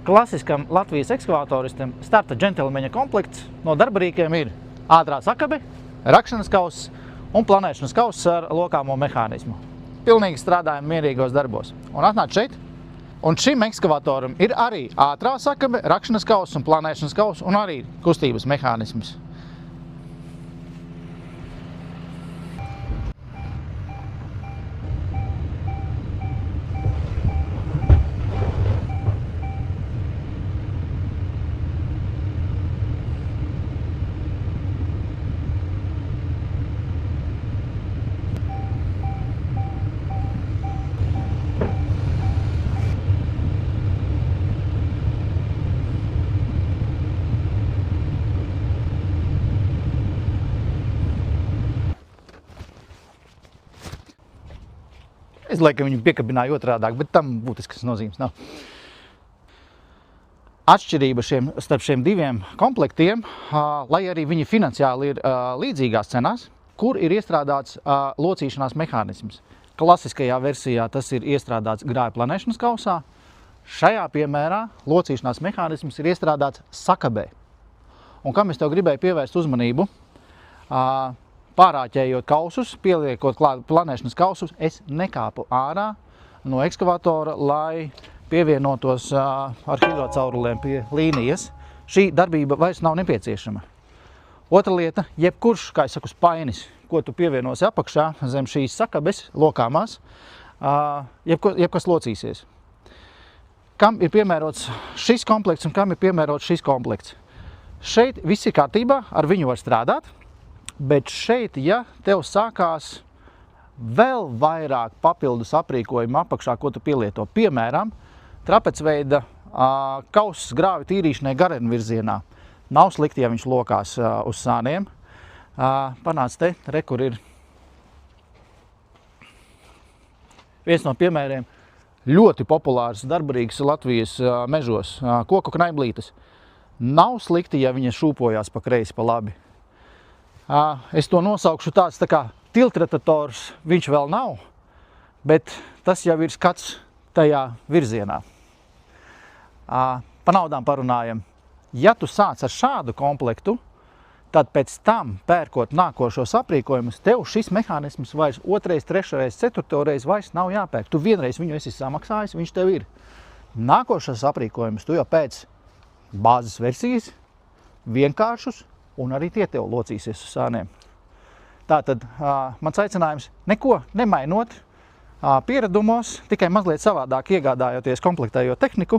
Klasiskam Latvijas ekskavatoristam starta džentelmeņa komplekts no darbarīkiem ir ātrā sakabe, rakšanas kauss un planēšanas kauss ar lokāmo mehānismu. Pilnīgi strādājam mierīgos darbos. Un atnāc šeit. Un šim ekskavatoram ir arī ātrā sakabe, rakšanas kauss un planēšanas kauss un arī kustības mehānisms. Es laikam viņu piekabināju otrādāk, bet tam būtiskas nozīmes nav. Atšķirība starp šiem diviem komplektiem, lai arī viņi finansiāli ir līdzīgās cenās, kur ir iestrādāts locīšanās mehānisms. Klasiskajā versijā tas ir iestrādāts grāja planēšanas kausā. Šajā piemērā locīšanās mehānisms ir iestrādāts sakabē. Un kam es tev gribēju pievērst uzmanību? Pārāķējot kausus, pieliekot klāt planēšanas kausus, es nekāpu ārā no ekskavatora, lai pievienotos ar hidrocaurulēm pie līnijas. Šī darbība vairs nav nepieciešama. Otra lieta, jebkurš, kā es saku, spainis, ko tu pievienosi apakšā zem šīs sakabes, lokāmās, jebkas locīsies. Kam ir piemērots šis komplekts un kam ir piemērots šis komplekts? Šeit viss ir kārtībā, ar viņu var strādāt. Bet šeit, ja tev sākās vēl vairāk papildus aprīkojumu apakšā, ko tu pielieto, piemēram, trapecveida kauss grāvi tīrīšanai garenvirzienā, nav slikti, ja viņš lokās uz sāniem. Panāc te, kur ir viens no piemēriem ļoti populārs, darbarīgs Latvijas mežos, koku knaiblītes. Nav slikti, ja viņa šūpojās pa kreisi, pa labi. Es to nosaukšu tāds tā kā tiltretators, viņš vēl nav, bet tas jau ir skats tajā virzienā. Pa naudām parunājam. Ja tu sāc ar šādu komplektu, tad pēc tam, pērkot nākošos aprīkojumus, tev šis mehānisms vairs otrais, trešreiz, ceturtoreiz vairs nav jāpērk. Tu vienreiz viņu esi samaksājis, viņš tev ir. Nākošos aprīkojumus tu jau pēc bāzes versijas, vienkāršus, un arī tie tev locīsies uz sāniem. Tātad mans aicinājums neko nemainot pieredumos, tikai mazliet savādāk iegādājoties komplektējot tehniku,